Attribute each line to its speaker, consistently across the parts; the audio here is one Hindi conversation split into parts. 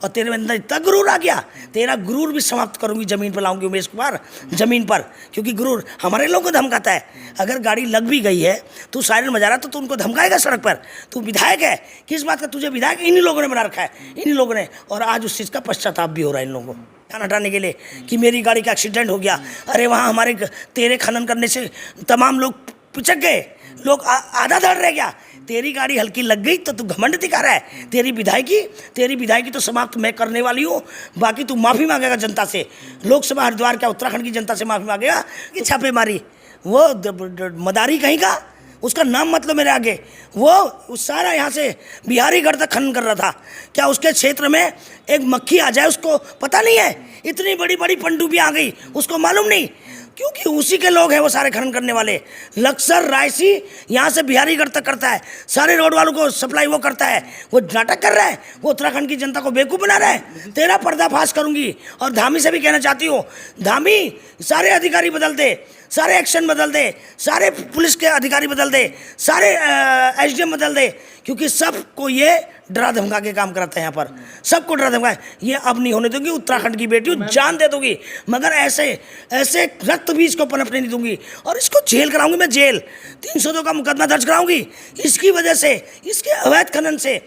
Speaker 1: और तेरे अंदर इतना गुरूर आ गया, तेरा गुरूर भी समाप्त करूंगी, जमीन पर लाऊंगी उमेश कुमार, जमीन पर। क्योंकि गुरूर हमारे लोगों को धमकाता है। अगर गाड़ी लग भी गई है, तू सायरन बजा रहा तो तू उनको धमकाएगा सड़क पर? तू विधायक है, किस बात का तुझे विधायक इन्हीं लोगों ने बना रखा है, इन्हीं लोगों ने। और आज उस चीज़ का पश्चाताप भी हो रहा है इन लोगों को ध्यान हटाने के लिए कि मेरी गाड़ी का एक्सीडेंट हो गया। अरे वहाँ हमारे तेरे खनन करने से तमाम लोग पिचक गए, लोग आधा धड़ रह गया। तेरी गाड़ी हल्की लग गई तो तू घमंड दिखा रहा है। तेरी विधायकी तो समाप्त मैं करने वाली हूँ। बाकी तू माफ़ी मांगेगा जनता से, लोकसभा हरिद्वार क्या उत्तराखंड की जनता से माफ़ी मांगेगा कि छापेमारी वो मदारी कहीं का, उसका नाम मत लो मेरे आगे। वो सारा यहाँ से बिहारीगढ़ तक खनन कर रहा था। क्या उसके क्षेत्र में एक मक्खी आ जाए उसको पता नहीं है? इतनी बड़ी बड़ी पनडुब्बियाँ आ गई, उसको मालूम नहीं, क्योंकि उसी के लोग हैं वो सारे खनन करने वाले। लक्सर रायसी यहाँ से बिहारीगढ़ तक करता है, सारे रोड वालों को सप्लाई वो करता है। वो नाटक कर रहा है, वो उत्तराखंड की जनता को बेवकूफ़ बना रहा है। तेरा पर्दाफाश करूंगी। और धामी से भी कहना चाहती हूँ, धामी सारे अधिकारी बदल दे, सारे एक्शन बदल दे, सारे पुलिस के अधिकारी बदल दे, सारे एसडीएम बदल दे, क्योंकि सबको ये डरा धमका के काम कराते हैं। यहाँ पर सबको डरा धमका, ये अब नहीं होने दूंगी। उत्तराखंड की बेटी हूँ, जान दे दूंगी, मगर ऐसे ऐसे रक्त बीज को पनपने नहीं दूंगी। और इसको जेल कराऊंगी मैं, जेल 302 का मुकदमा दर्ज कराऊंगी। इसकी वजह से, इसके अवैध खनन से,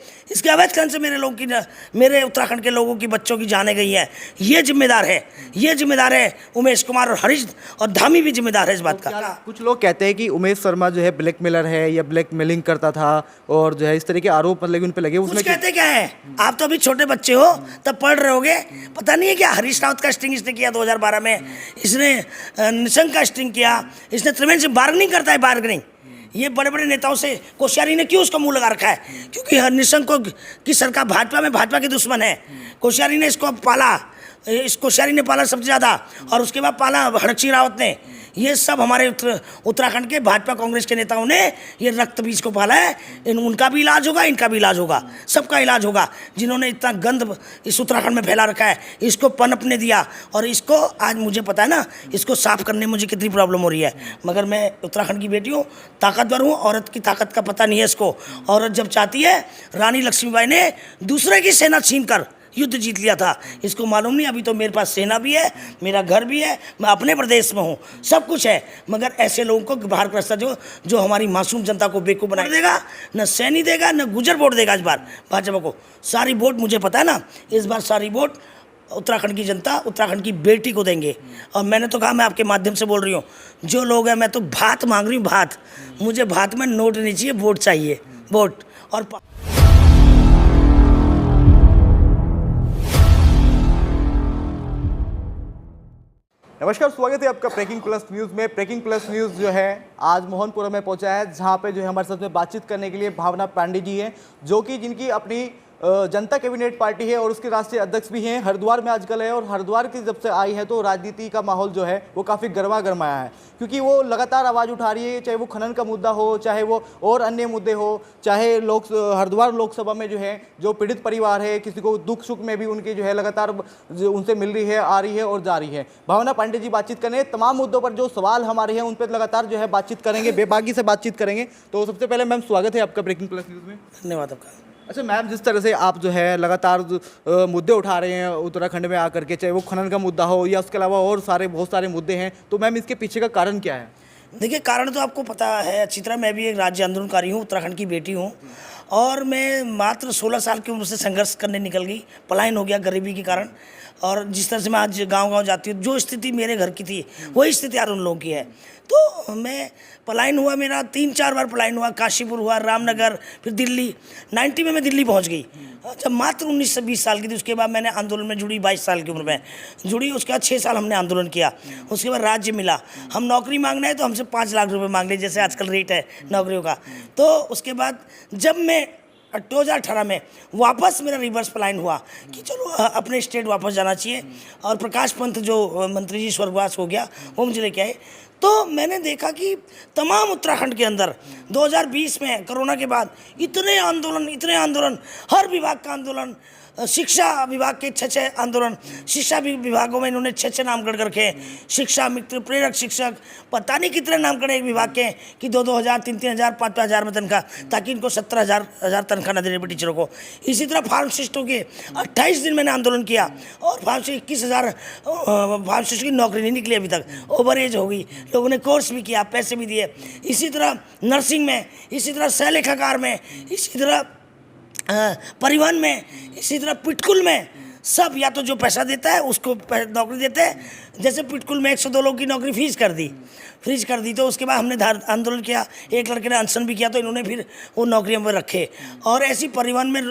Speaker 1: मेरे उत्तराखंड के लोगों की, बच्चों की जाने गई हैं। ये जिम्मेदार है उमेश कुमार और हरीश, और धामी भी जिम्मेदार है इस बात का।
Speaker 2: कुछ लोग कहते हैं कि उमेश शर्मा जो है ब्लैकमेलर है या ब्लैकमेलिंग करता था, और जो है इस तरह के आरोप मतलब उन पे लगे।
Speaker 1: कुछ कहते क्या है? आप तो अभी छोटे बच्चे हो, तब पढ़ रहे होगे, पता नहीं है क्या हरीश रावत का स्टिंग इसने किया 2012 में, इसने निशंक का स्टिंग किया, इसने त्रिवेंद्र से बार्गेनिंग करता है, बार्गेनिंग। ये बड़े बड़े नेताओं से कोश्यारी ने क्यों उसका मुंह लगा रखा है? क्योंकि निशंक को की सरकार भाजपा के दुश्मन है। कोश्यारी ने इसको पाला, इस कोश्यारी ने पाला सबसे ज़्यादा, और उसके बाद पाला हरक रावत ने। ये सब हमारे उत्तराखंड के भाजपा कांग्रेस के नेताओं ने ये रक्त बीज को पाला है। उनका भी इलाज होगा, इनका भी इलाज होगा, सबका इलाज होगा। जिन्होंने इतना गंद इस उत्तराखंड में फैला रखा है, इसको पनपने दिया, और इसको आज मुझे पता है ना, इसको साफ करने में मुझे कितनी प्रॉब्लम हो रही है। मगर मैं उत्तराखंड की बेटी हूँ, ताकतवर हूँ। औरत की ताकत का पता नहीं है इसको। औरत जब चाहती है, रानी लक्ष्मीबाई ने दूसरे की सेना छीन कर युद्ध जीत लिया था, इसको मालूम नहीं। अभी तो मेरे पास सेना भी है, मेरा घर भी है, मैं अपने प्रदेश में हूँ, सब कुछ है। मगर ऐसे लोगों को बाहर का रास्ता जो हमारी मासूम जनता को बेवकूफ़ बना देगा, न सैनी देगा, न गुजर वोट देगा। इस बार भाजपा को सारी वोट, मुझे पता है ना, इस बार सारी वोट उत्तराखंड की जनता, उत्तराखंड की बेटी को देंगे। और मैंने तो कहा, मैं आपके माध्यम से बोल रही हूँ, जो लोग हैं, मैं तो भात मांग रही हूँ, भात। मुझे भात में नोट नहीं चाहिए, वोट चाहिए, वोट। और
Speaker 2: नमस्कार, स्वागत है आपका ब्रेकिंग प्लस न्यूज़ में। ब्रेकिंग प्लस न्यूज़ जो है आज मोहनपुरा में पहुंचा है, जहां पे जो है हमारे साथ में बातचीत करने के लिए भावना पांडे जी हैं, जो कि जिनकी अपनी जनता कैबिनेट पार्टी है और उसके राष्ट्रीय अध्यक्ष भी हैं। हरिद्वार में आजकल है, और हरिद्वार की जब से आई है तो राजनीति का माहौल जो है वो काफ़ी गर्मा गर्माया है, क्योंकि वो लगातार आवाज़ उठा रही है, चाहे वो खनन का मुद्दा हो, चाहे वो और अन्य मुद्दे हो, चाहे हरिद्वार लोकसभा में जो है जो पीड़ित परिवार है, किसी को दुख सुख में भी उनकी जो है लगातार उनसे मिल रही है, आ रही है और जा रही है। भावना पांडे जी बातचीत करेंगे, तमाम मुद्दों पर जो सवाल हमारे हैं उन पर लगातार जो है बातचीत करेंगे, बेबाकी से बातचीत करेंगे। तो सबसे पहले मैम, स्वागत है आपका ब्रेकिंग प्लस न्यूज़ में।
Speaker 1: धन्यवाद आपका।
Speaker 2: अच्छा मैम, जिस तरह से आप जो है लगातार मुद्दे उठा रहे हैं उत्तराखंड में आकर के, चाहे वो खनन का मुद्दा हो या उसके अलावा और बहुत सारे मुद्दे हैं, तो मैम इसके पीछे का कारण क्या है?
Speaker 1: देखिए, कारण तो आपको पता है अच्छी तरह। मैं भी एक राज्य आंदोलनकारी हूँ, उत्तराखंड की बेटी हूँ, और मैं मात्र 16 साल की उम्र से संघर्ष करने निकल गई। पलायन हो गया गरीबी के कारण, और जिस तरह से मैं आज गांव-गांव जाती हूँ, जो स्थिति मेरे घर की थी वही स्थिति यार उन लोगों की है। तो मैं पलायन हुआ, मेरा 3-4 बार पलायन हुआ। काशीपुर हुआ, रामनगर, फिर दिल्ली। 90 में मैं दिल्ली पहुंच गई जब मात्र 19 से 20 साल की थी। उसके बाद मैंने आंदोलन में जुड़ी, 22 साल की उम्र में जुड़ी। उसके बाद 6 साल हमने आंदोलन किया। उसके बाद राज्य मिला। हम नौकरी मांगना है तो हमसे 5 लाख रुपये मांग ले, जैसे आजकल रेट है नौकरियों का। तो उसके बाद जब मैं 2018 में वापस मेरा रिवर्स पलायन हुआ कि चलो अपने स्टेट वापस जाना चाहिए, और प्रकाश पंत जो मंत्री जी स्वर्गवास हो गया, वो मुझे लेके आए। तो मैंने देखा कि तमाम उत्तराखंड के अंदर 2020 में कोरोना के बाद इतने आंदोलन, हर विभाग का आंदोलन, शिक्षा विभाग के 6 आंदोलन, शिक्षा विभागों में इन्होंने 6 नामकरण कर रखे हैं। शिक्षा मित्र, प्रेरक शिक्षक, पता नहीं कितने नामकरण एक विभाग के कि 2-2 हज़ार, 3-3 हज़ार, 5-5 हज़ार में तनख्वाह, ताकि इनको 17,000 तनख्वाह न देने पड़े टीचरों को। इसी तरह फार्मासिस्टों के 28 दिन मैंने आंदोलन किया और 21,000 फार्मासिस्ट की नौकरी नहीं निकली अभी तक, ओवर एज हो गई, लोगों ने कोर्स भी किया, पैसे भी दिए। इसी तरह नर्सिंग में, इसी तरह सहलेखाकार में, इसी तरह परिवहन में, इसी तरह पिटकुल में, सब या तो जो पैसा देता है उसको नौकरी देते हैं। जैसे पिटकुल में 102 लोगों की नौकरी फ्रीज कर दी तो उसके बाद हमने आंदोलन किया, एक लड़के ने अनशन भी किया तो इन्होंने फिर वो नौकरियों में रखे। और ऐसी परिवहन में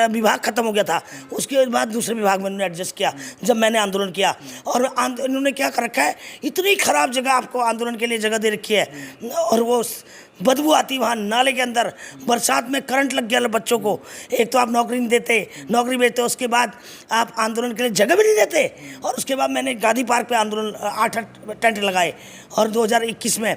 Speaker 1: विभाग खत्म हो गया था, उसके बाद दूसरे विभाग में उन्होंने एडजस्ट किया जब मैंने आंदोलन किया। और इन्होंने क्या कर रखा है, इतनी खराब जगह आपको आंदोलन के लिए जगह दे रखी है और वो बदबू आती वहाँ नाले के अंदर, बरसात में करंट लग गया बच्चों को। एक तो आप नौकरी नहीं देते, नौकरी बेचते, उसके बाद आप आंदोलन के लिए जगह भी नहीं देते। और उसके बाद मैंने गांधी पार्क पे आंदोलन 8 टेंट लगाए और 2021 में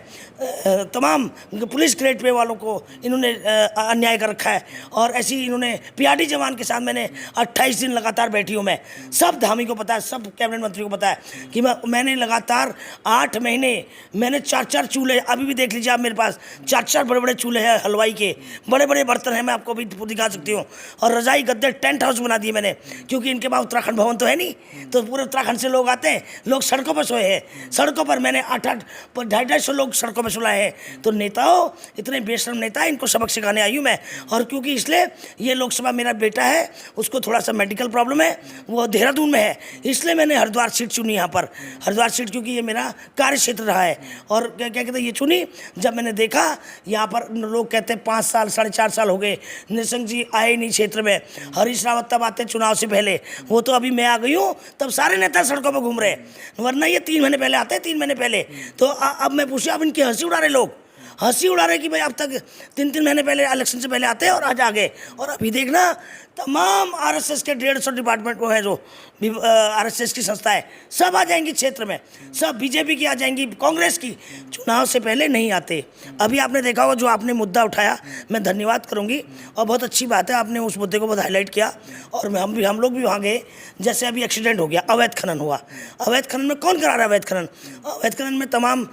Speaker 1: तमाम पुलिस ग्रेड पे वालों को इन्होंने अन्याय कर रखा है। और ऐसी इन्होंने पीआरडी जवान के साथ मैंने 28 दिन लगातार बैठी हूँ। मैं सब धामी को पता है, सब कैबिनेट मंत्री को पता है कि मैंने लगातार 8 महीने मैंने 4-4 चूल्हे, अभी भी देख लीजिए आप, मेरे पास 4-4 बड़े-बड़े चूल्हे हैं, हलवाई के बड़े-बड़े बर्तन हैं, मैं आपको भी दिखा सकती हूँ। और रजाई गद्दे टेंट हाउस बना दिए मैंने, क्योंकि इनके पास उत्तराखंड भवन तो है नहीं, तो पूरे उत्तराखंड से लोग आते हैं, लोग सड़कों पर सोए हैं। सड़कों पर मैंने 8-8 250 लोग सड़कों पर सुलाए हैं। तो नेताओं, इतने बेशर्म नेता, इनको सबक सिखाने आई हूँ मैं। और क्योंकि इसलिए ये लोकसभा मेरा बेटा है, उसको थोड़ा सा मेडिकल प्रॉब्लम है, वो देहरादून में है, इसलिए मैंने हरिद्वार सीट चुनी यहाँ पर। हरिद्वार सीट क्योंकि ये मेरा कार्य क्षेत्र रहा है। और क्या कहते हैं, ये चुनी जब मैंने देखा यहाँ पर लोग कहते हैं 5 साल 4.5 साल हो गए निशंक जी आए नहीं क्षेत्र में, हरीश रावत तब आते चुनाव से पहले, वो तो अभी मैं आ गई हूँ तब सारे नेता सड़कों पर घूम रहे हैं, वरना ये 3 महीने पहले आते हैं, 3 महीने पहले। तो अब मैं पूछूँ, अब इनकी हंसी उड़ा रहे लोग, हंसी उड़ा रहे कि भाई अब तक 3-3 महीने पहले इलेक्शन से पहले आते हैं और आज आ गए। और अभी देखना तमाम आरएसएस के 150 डिपार्टमेंट वो है, जो आरएसएस की संस्था है, सब आ जाएंगी क्षेत्र में, सब बीजेपी की आ जाएंगी, कांग्रेस की चुनाव से पहले नहीं आते। अभी आपने देखा होगा जो आपने मुद्दा उठाया, मैं धन्यवाद करूंगी और बहुत अच्छी बात है, आपने उस मुद्दे को बहुत हाईलाइट किया। और हम लोग भी वहाँ गए। जैसे अभी एक्सीडेंट हो गया, अवैध खनन हुआ, अवैध खनन में कौन करा रहा है? अवैध खनन, अवैध खनन में तमाम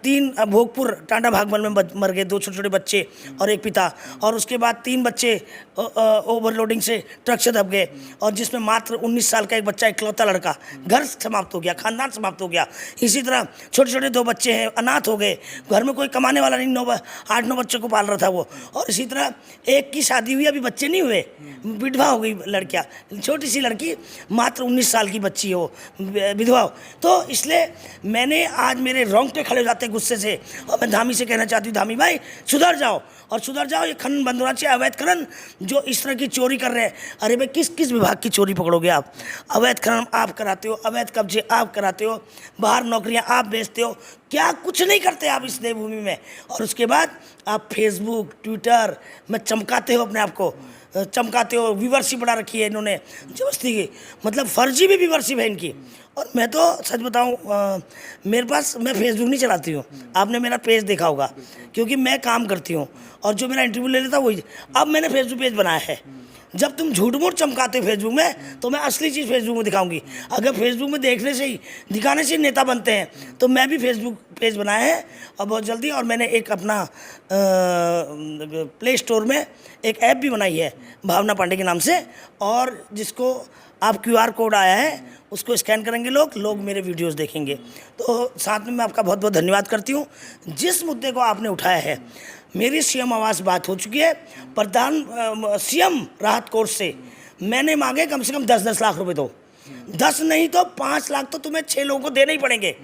Speaker 1: 3 भोगपुर टांडा भागमल में मर गए 2 छोटे-छोटे बच्चे और एक पिता, और उसके बाद 3 बच्चे ओवरलोडिंग से ट्रक से दब गए, और जिसमें मात्र 19 साल का एक बच्चा, इकलौता लड़का, घर समाप्त हो गया, खानदान समाप्त हो गया। इसी तरह छोटे-छोटे 2 बच्चे हैं, अनाथ हो गए, घर में कोई कमाने वाला नहीं, 8-9 बच्चों को पाल रहा था वो। और इसी तरह एक की शादी हुई, अभी बच्चे नहीं हुए, विधवा हो गई लड़कियाँ, छोटी सी लड़की, मात्र 19 साल की बच्ची हो, विधवा हो। तो इसलिए मैंने आज मेरे रोंगटे खड़े हो जाते गुस्से से, और मैं धामी से कहना चाहती हूँ, धामी भाई सुधर जाओ, और सुधर जाओ, ये खनन बंद होना चाहिए, अवैध खनन जो इस तरह की चोरी कर रहे हैं। अरे भाई किस विभाग की चोरी पकड़ोगे आप? अवैध खनन आप कराते हो, अवैध कब्जे आप कराते हो, बाहर नौकरियां आप बेचते हो, क्या कुछ नहीं करते आप इस देवभूमि में। और उसके बाद आप फेसबुक, ट्विटर में चमकाते हो, अपने आप को चमकाते हो, व्यूवरशिप बढ़ा रखी है इन्होंने जबरदस्ती की, मतलब फर्जी भी व्यूवरशिप है इनकी। और मैं तो सच बताऊं, मेरे पास, मैं फेसबुक नहीं चलाती हूँ, आपने मेरा पेज देखा होगा, क्योंकि मैं काम करती हूँ और जो मेरा इंटरव्यू ले लेता वही। अब मैंने फेसबुक पेज बनाया है, जब तुम झूठ मूठ चमकाते हो फेसबुक में, तो मैं असली चीज़ फेसबुक में दिखाऊंगी। अगर फेसबुक में देखने से ही, दिखाने से ही नेता बनते हैं, तो मैं भी फेसबुक पेज बनाया है और बहुत जल्दी। और मैंने एक अपना प्ले स्टोर में एक ऐप भी बनाई है भावना पांडे के नाम से, और जिसको आप QR कोड आया है, उसको स्कैन करेंगे लोग मेरे वीडियोस देखेंगे। तो साथ में मैं आपका बहुत बहुत धन्यवाद करती हूँ। जिस मुद्दे को आपने उठाया है, मेरी CM आवास बात हो चुकी है, CM राहत कोष से मैंने मांगे कम से कम 10-10 लाख रुपए दो, 10 नहीं तो 5 लाख तो तुम्हें 6 लोगों को देने ही पड़ेंगे।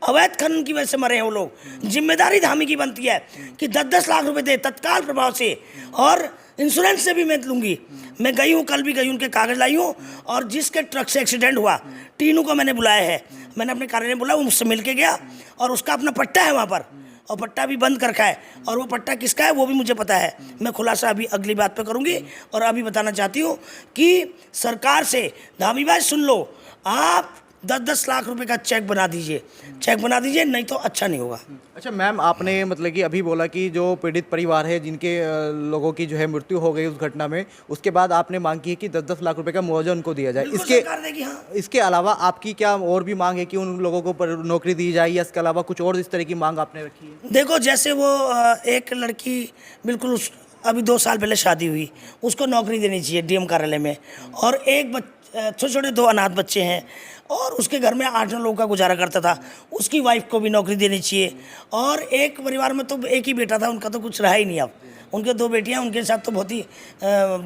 Speaker 1: अवैध खनन की वजह से मरे हैं वो लोग, जिम्मेदारी धामी की बनती है कि 10-10 लाख रुपए दे तत्काल प्रभाव से, और इंश्योरेंस से भी मैं लूँगी। मैं गई हूँ, कल भी गई, उनके कागज़ लाई हूँ, और जिसके ट्रक से एक्सीडेंट हुआ, टीनू को मैंने बुलाया है, मैंने अपने कार्यालय में बुलाया, वो मुझसे मिल के गया, और उसका अपना पट्टा है वहाँ पर, और पट्टा भी बंद कर रखा है, और वो पट्टा किसका है वो भी मुझे पता है। मैं खुलासा अभी अगली बात पे करूँगी। और अभी बताना चाहती हूँ कि सरकार से, धामी भाई सुन लो, आप 10-10 लाख रुपए का चेक बना दीजिए, चेक बना दीजिए, नहीं तो अच्छा नहीं होगा।
Speaker 2: अच्छा मैम, आपने मतलब कि अभी बोला कि जो पीड़ित परिवार है जिनके लोगों की जो है मृत्यु हो गई उस घटना में, उसके बाद आपने मांग की है कि 10-10 लाख रुपए का मुआवजा उनको दिया जाए।
Speaker 1: बिल्कुल
Speaker 2: इसके
Speaker 1: सरकार देगी, हाँ।
Speaker 2: इसके अलावा आपकी क्या और भी मांग है कि उन लोगों को नौकरी दी जाए, या इसके अलावा कुछ और इस तरह की मांग आपने रखी है?
Speaker 1: देखो जैसे वो एक लड़की बिल्कुल अभी 2 साल पहले शादी हुई, उसको नौकरी देनी चाहिए डीएम कार्यालय में। और एक छोटे छोटे 2 अनाथ बच्चे हैं और उसके घर में 8-9 लोगों का गुजारा करता था, उसकी वाइफ को भी नौकरी देनी चाहिए। और एक परिवार में तो एक ही बेटा था, उनका तो कुछ रहा ही नहीं अब। उनके 2 बेटियां, उनके साथ तो बहुत ही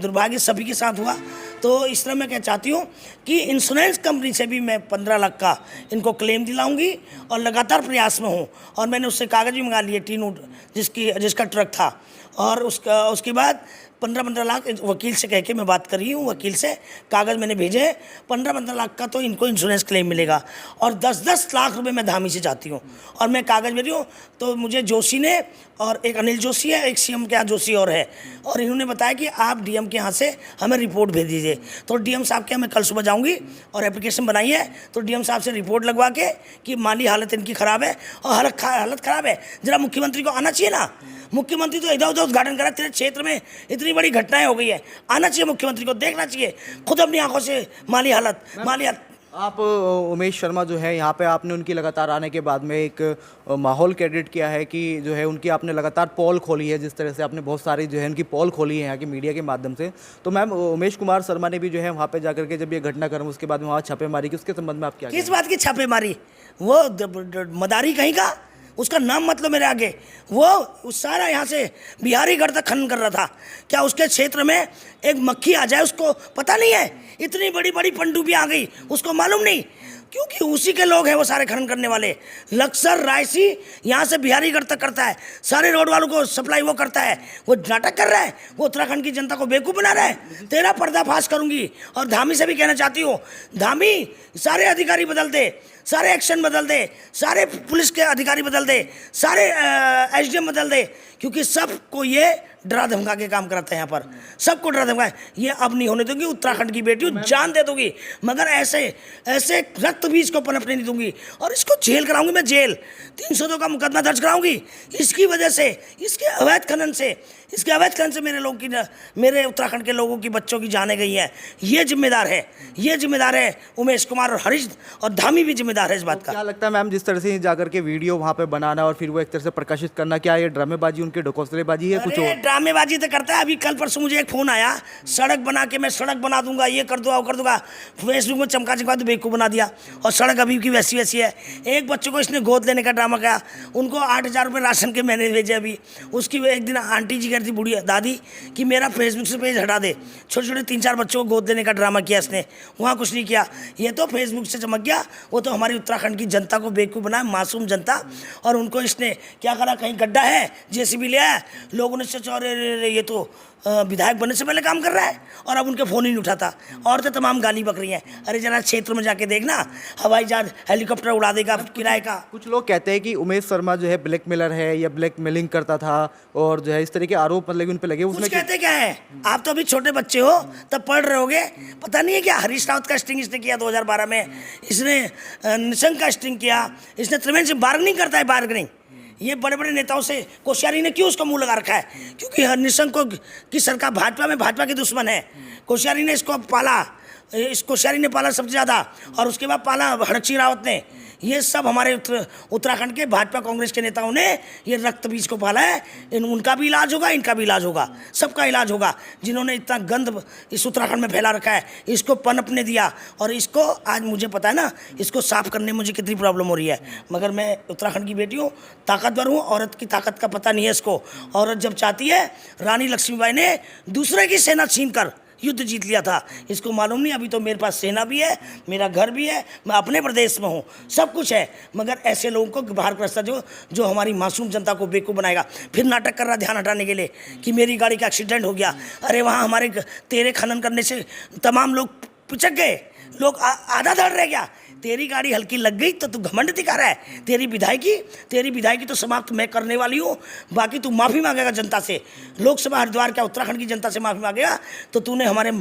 Speaker 1: दुर्भाग्य सभी के साथ हुआ। तो इस तरह मैं क्या चाहती हूँ कि इंश्योरेंस कंपनी से भी मैं 15 लाख का इनको क्लेम दिलाऊंगी और लगातार प्रयास में हूँ। और मैंने उससे कागज़ भी मंगा लिए, टीनू जिसका ट्रक था। और उसके बाद 15-15 लाख वकील से कह के मैं बात कर रही हूँ, वकील से कागज़ मैंने भेजे हैं। 15-15 लाख का तो इनको इंश्योरेंस क्लेम मिलेगा और 10-10 लाख रुपए मैं धामी से चाहती हूँ। और मैं कागज़ भेज रही हूँ, तो मुझे जोशी ने, और एक अनिल जोशी है, एक सीएम के यहाँ जोशी और है, और इन्होंने बताया कि आप डीएम के यहाँ से हमें रिपोर्ट भेज दीजिए। तो डीएम साहब के यहाँ मैं कल सुबह जाऊँगी और एप्लीकेशन बनाई है, तो डीएम साहब से रिपोर्ट लगवा के कि माली हालत इनकी ख़राब है और हालत ख़राब है। जरा मुख्यमंत्री को आना चाहिए ना, मुख्यमंत्री तो इधर उधर उद्घाटन करा, तेरे क्षेत्र में इतनी बड़ी घटनाएं हो गई है, आना चाहिए मुख्यमंत्री को, देखना चाहिए खुद अपनी आंखों से माली हालत।
Speaker 2: आप उमेश शर्मा जो है यहाँ पे, आपने उनकी लगातार आने के बाद में एक माहौल क्रिएट किया है कि जो है उनकी आपने लगातार पोल खोली है, जिस तरह से आपने बहुत सारी जो है उनकी पोल खोली है यहाँ की मीडिया के माध्यम से। तो मैम, उमेश कुमार शर्मा ने भी जो है वहाँ पे जाकर के जब ये घटनाक्रम उसके बाद वहाँ छापेमारी की, उसके संबंध में आप क्या?
Speaker 1: किस बात की छापेमारी? वो मदारी कहीं का, उसका नाम मतलब मेरे आगे। वो सारा यहाँ से बिहारीगढ़ तक खनन कर रहा था। क्या उसके क्षेत्र में एक मक्खी आ जाए उसको पता नहीं है? इतनी बड़ी बड़ी पनडुब्बी आ गई, उसको मालूम नहीं, क्योंकि उसी के लोग हैं वो सारे खनन करने वाले। लक्सर रायसी यहाँ से बिहारीगढ़ तक करता है, सारे रोड वालों को सप्लाई वो करता है। वो नाटक कर रहा है, वो उत्तराखंड की जनता को बेवकूफ़ बना रहा है। तेरा पर्दाफाश करूंगी। और धामी से भी कहना चाहती हूँ, धामी सारे अधिकारी बदल दे, सारे एक्शन बदल दे, सारे पुलिस के अधिकारी बदल दे, सारे एसडीएम बदल दे, क्योंकि सबको ये डरा धमका के काम कराते हैं यहाँ पर, सबको डरा धमका। ये अब नहीं होने दूंगी, उत्तराखंड की बेटी जान दे दूंगी, मगर ऐसे ऐसे रक्त बीज को पनपने नहीं दूंगी। और इसको जेल कराऊंगी मैं, जेल 302 का मुकदमा दर्ज कराऊंगी। इसकी वजह से, इसके अवैध खनन से मेरे उत्तराखंड के लोगों की, बच्चों की जाने गई हैं। ये जिम्मेदार है उमेश कुमार और हरीश, और धामी भी जिम्मेदार है इस बात का।
Speaker 2: क्या लगता है मैम, जिस तरह से जाकर के वीडियो वहाँ पे बनाना और फिर वो एक तरह से प्रकाशित करना, क्या ये ड्रामेबाजी, उनके ढकोसलेबाजी है कुछ और?
Speaker 1: ड्रामेबाजी तो करता है। अभी कल परसों मुझे एक फ़ोन आया, सड़क बना के मैं सड़क बना दूंगा, ये कर दूंगा वो कर दूंगा। फेसबुक में चमका तो बेवकूफ़ बना दिया, और सड़क अभी की वैसी वैसी है। एक बच्चों को इसने गोद लेने का ड्रामा किया, उनको 8,000 रुपये राशन के मैंने भेजे अभी। उसकी एक दिन आंटी जी कहती, बूढ़ी दादी, कि मेरा फेसबुक से पेज हटा दे। छोटे छोटे 3-4 बच्चों को गोद लेने का ड्रामा किया इसने, वहाँ कुछ नहीं किया। ये तो फेसबुक से चमक गया, वो तो हमारी उत्तराखंड की जनता को बेवकूफ़ बनाया, मासूम जनता। और उनको इसने क्या करा, कहीं गड्ढा है, जेसीबी ले आया, लोगों ने सोचा अरे ये तो विधायक बनने से पहले काम कर रहा है, और अब उनके फ़ोन ही नहीं उठाता। और तो तमाम गाली बक रही हैं। अरे जरा क्षेत्र में जाके देखना, हवाई जहाज हेलीकॉप्टर उड़ा देगा किराए का।
Speaker 2: कुछ लोग कहते हैं कि उमेश शर्मा जो है ब्लैकमेलर है या ब्लैकमेलिंग करता था, और जो है इस तरह के आरोप मतलब उन पर लगे। उसमें
Speaker 1: कहते क्या है, आप तो अभी छोटे बच्चे हो, तब पढ़ रहे होगे, पता नहीं है क्या हरीश रावत का स्टिंग इसने किया 2012 में, इसने निशंक का स्टिंग किया, इसने त्रिवेंद्र से बार्गेनिंग करता है, बार्गेनिंग। ये बड़े बड़े नेताओं से कोश्यारी ने क्यों उसका मुंह लगा रखा है? क्योंकि निशंक को की सरकार भाजपा की दुश्मन है। कोश्यारी ने इसको पाला, इस कोश्यारी ने पाला सबसे ज़्यादा, और उसके बाद पाला हरक्षी रावत ने। ये सब हमारे उत्तराखंड के भाजपा कांग्रेस के नेताओं ने ये रक्त बीज को पाला है। उनका भी इलाज होगा, इनका भी इलाज होगा, सबका इलाज होगा। जिन्होंने इतना गंद इस उत्तराखंड में फैला रखा है, इसको पनपने दिया, और इसको आज मुझे पता है ना, इसको साफ करने में मुझे कितनी प्रॉब्लम हो रही है। मगर मैं उत्तराखंड की बेटी हूँ, ताकतवर हूँ। औरत की ताकत का पता नहीं है इसको। औरत जब चाहती है, रानी लक्ष्मीबाई ने दूसरे की सेना छीन कर युद्ध जीत लिया था, इसको मालूम नहीं। अभी तो मेरे पास सेना भी है, मेरा घर भी है, मैं अपने प्रदेश में हूँ, सब कुछ है। मगर ऐसे लोगों को बाहर का रास्ता जो हमारी मासूम जनता को बेवकूफ़ बनाएगा। फिर नाटक कर रहा ध्यान हटाने के लिए कि मेरी गाड़ी का एक्सीडेंट हो गया। अरे वहाँ हमारे तेरे खनन करने से तमाम लोग पिचक गए, लोग आधा धड़ रह गया। तेरी गाड़ी हल्की लग गई तो तू घमंड दिखा रहा है। तेरी विधायकी तो समाप्त मैं करने वाली हूँ। बाकी तू माफ़ी मांगेगा जनता से, लोकसभा हरिद्वार क्या उत्तराखंड की जनता से माफ़ी मांगेगा। तो तूने हमारे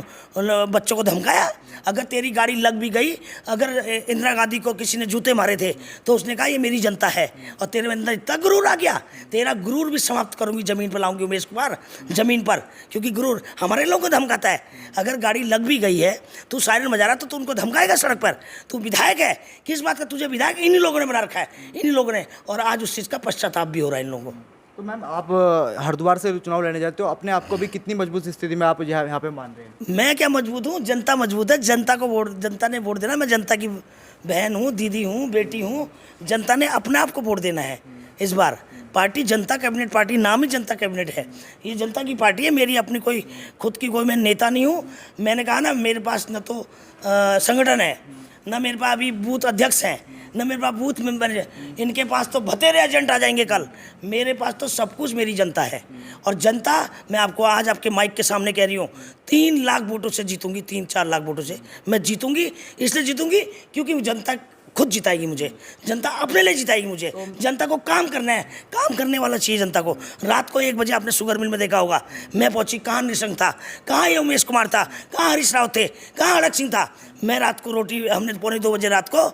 Speaker 1: बच्चों को धमकाया। अगर तेरी गाड़ी लग भी गई, अगर इंदिरा गांधी को किसी ने जूते मारे थे तो उसने कहा ये मेरी जनता है, और तेरे अंदर इतना गुरूर आ गया, तेरा गुरूर भी समाप्त करूंगी, जमीन पर लाऊंगी उमेश कुमार, जमीन पर। क्योंकि गुरूर हमारे लोगों को धमकाता है। अगर गाड़ी लग भी गई है, तू सायरन बजा रहा तो उनको धमकाएगा सड़क पर। तू विधायक है, किस बात का तुझे विधायक इन्हीं लोगों ने बना रखा है, इन्हीं लोगों ने, और आज उस चीज़ का पश्चाताप भी हो रहा है इन लोगों को।
Speaker 2: तो मैम, आप हरिद्वार से चुनाव लड़ने जाते हो, अपने आप को भी कितनी मजबूत स्थिति में आप यहाँ पे मान रहे हैं?
Speaker 1: मैं क्या मजबूत हूँ, जनता मजबूत है। जनता ने वोट देना। मैं जनता की बहन हूँ, दीदी हूँ, बेटी हूँ। जनता ने अपने आप को वोट देना है इस बार। पार्टी जनता कैबिनेट पार्टी, नाम ही जनता कैबिनेट है। ये जनता की पार्टी है, मेरी अपनी कोई खुद की कोई मैं नेता नहीं हूँ। मैंने कहा ना, मेरे पास न तो संगठन है, न मेरे पास अभी बूथ अध्यक्ष हैं, न मेरे पास बूथ मेंबर है। इनके पास तो बतेरे एजेंट आ जाएंगे कल। मेरे पास तो सब कुछ मेरी जनता है। और जनता, मैं आपको आज आपके माइक के सामने कह रही हूँ, 3 लाख वोटों से जीतूंगी, 3-4 लाख वोटों से मैं जीतूंगी। इसलिए जीतूंगी क्योंकि जनता खुद जिताएगी मुझे, जनता अपने लिए जिताएगी मुझे। जनता को काम करना है, काम करने वाला चाहिए जनता को। रात को 1 बजे आपने शुगर मिल में देखा होगा, मैं पहुंची, कहाँ नृशंक था, कहाँ ये उमेश कुमार था, कहाँ हरीश राव थे, कहाँ अड़क सिंह था। मैं रात को रोटी, हमने 1:45 बजे रात को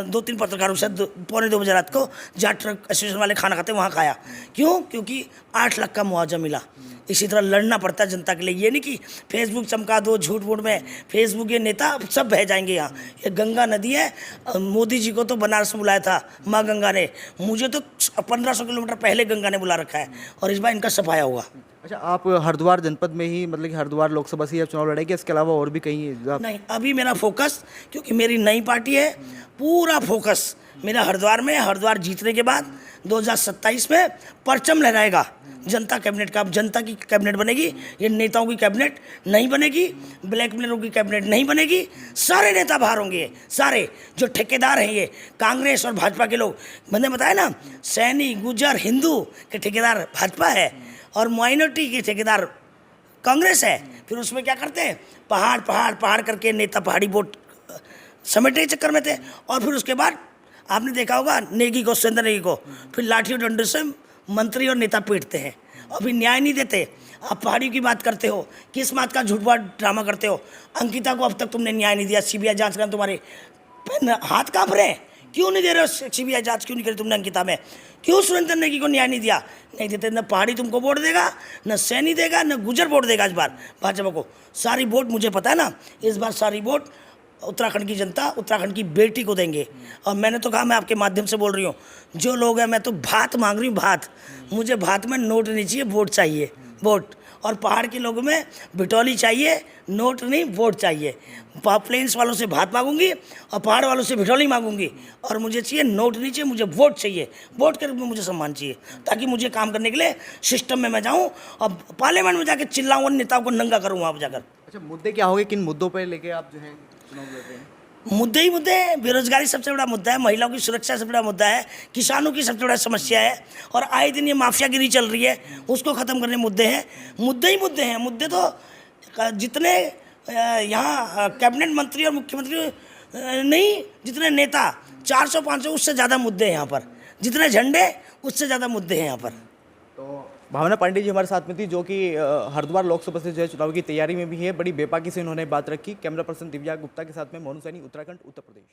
Speaker 1: 2-3 पत्रकारों से 1:45 बजे रात को जहाँ ट्रक एसोसिएशन वाले खाना खाते वहाँ खाया। क्यों? क्योंकि 8 लाख का मुआवजा मिला। इसी तरह लड़ना पड़ता है जनता के लिए। ये नहीं कि फेसबुक चमका दो, झूठ मूठ में फेसबुक के नेता सब बह जाएंगे यहाँ। ये गंगा नदी है। मोदी जी को तो बनारस में बुलाया था माँ गंगा ने, मुझे तो 1500 किलोमीटर पहले गंगा ने बुला रखा है, और इस बार इनका सफाया होगा।
Speaker 2: अच्छा, आप हरिद्वार जनपद में ही, मतलब कि हरिद्वार लोकसभा से आप चुनाव लड़ेंगे, इसके अलावा और भी कहीं
Speaker 1: नहीं, अभी मेरा फोकस, क्योंकि मेरी नई पार्टी है, पूरा फोकस मेरा हरिद्वार में। हरिद्वार जीतने के बाद 2027 में परचम लहराएगा जनता कैबिनेट का। अब जनता की कैबिनेट बनेगी, ये नेताओं की कैबिनेट नहीं बनेगी, ब्लैकमेलरों की कैबिनेट नहीं बनेगी। सारे नेता बाहर होंगे, सारे जो ठेकेदार हैं, ये कांग्रेस और भाजपा के लोग। मैंने बताया ना, सैनी, गुजर, हिंदू के ठेकेदार भाजपा है, और माइनॉरिटी के ठेकेदार कांग्रेस है। फिर उसमें क्या करते हैं, पहाड़ करके नेता पहाड़ी वोट समेटने के चक्कर में थे। और फिर उसके बाद आपने देखा होगा नेगी को, सुरेंद्र नेगी को, फिर लाठी और डंडे से मंत्री और नेता पीटते हैं, और फिर न्याय नहीं देते। आप पहाड़ियों की बात करते हो, किस बात का झूठ बात ड्रामा करते हो। अंकिता को अब तक तुमने न्याय नहीं दिया। सीबीआई जांच करना, तुम्हारे हाथ कांप रहे हैं, क्यों नहीं दे रहे हो? सीबीआई जांच क्यों नहीं करी तुमने अंकिता में? क्यों सुरेंद्र नेगी को न्याय नहीं दिया? नहीं देते। न पहाड़ी तुमको वोट देगा, न सैनी देगा, न गुजर वोट देगा। इस बार भाजपा को सारी वोट, मुझे पता है ना, इस बार सारी वोट उत्तराखंड की जनता, उत्तराखंड की बेटी को देंगे। और मैंने तो कहा, मैं आपके माध्यम से बोल रही हूँ, जो लोग हैं, मैं तो भात मांग रही हूँ, भात। मुझे भात में नोट नहीं चाहिए, वोट चाहिए, वोट। और पहाड़ के लोगों में बिटौली चाहिए, नोट नहीं, वोट चाहिए। प्लेन्स वालों से भात मांगूंगी और पहाड़ वालों से बिटौली मांगूंगी, और मुझे चाहिए नोट नहीं चाहिए, मुझे वोट चाहिए। वोट के रूप में मुझे सम्मान चाहिए, ताकि मुझे काम करने के लिए सिस्टम में मैं जाऊँ और पार्लियामेंट में जाकर चिल्लाऊँ और नेताओं को नंगा करूँ वहाँ पर जाकर।
Speaker 2: अच्छा, मुद्दे क्या होंगे, किन मुद्दों पर लेके आप जो है चुनाव लड़ रहे हैं?
Speaker 1: मुद्दे ही मुद्दे हैं। बेरोजगारी सबसे बड़ा मुद्दा है, महिलाओं की सुरक्षा सबसे बड़ा मुद्दा है, किसानों की सबसे बड़ा समस्या है, और आए दिन ये माफियागिरी चल रही है, उसको ख़त्म करने मुद्दे हैं। मुद्दे ही मुद्दे हैं। मुद्दे तो जितने यहाँ कैबिनेट मंत्री और मुख्यमंत्री नहीं, जितने नेता 400-500 उससे ज़्यादा मुद्दे हैं यहाँ पर। जितने झंडे उससे ज़्यादा मुद्दे हैं यहाँ पर।
Speaker 2: तो भावना पांडे जी हमारे साथ में थी, जो कि हरिद्वार लोकसभा से जो है चुनाव की तैयारी में भी है। बड़ी बेबाकी से इन्होंने बात रखी। कैमरा पर्सन दिव्या गुप्ता के साथ में मोनू सैनी, उत्तराखंड, उत्तर प्रदेश।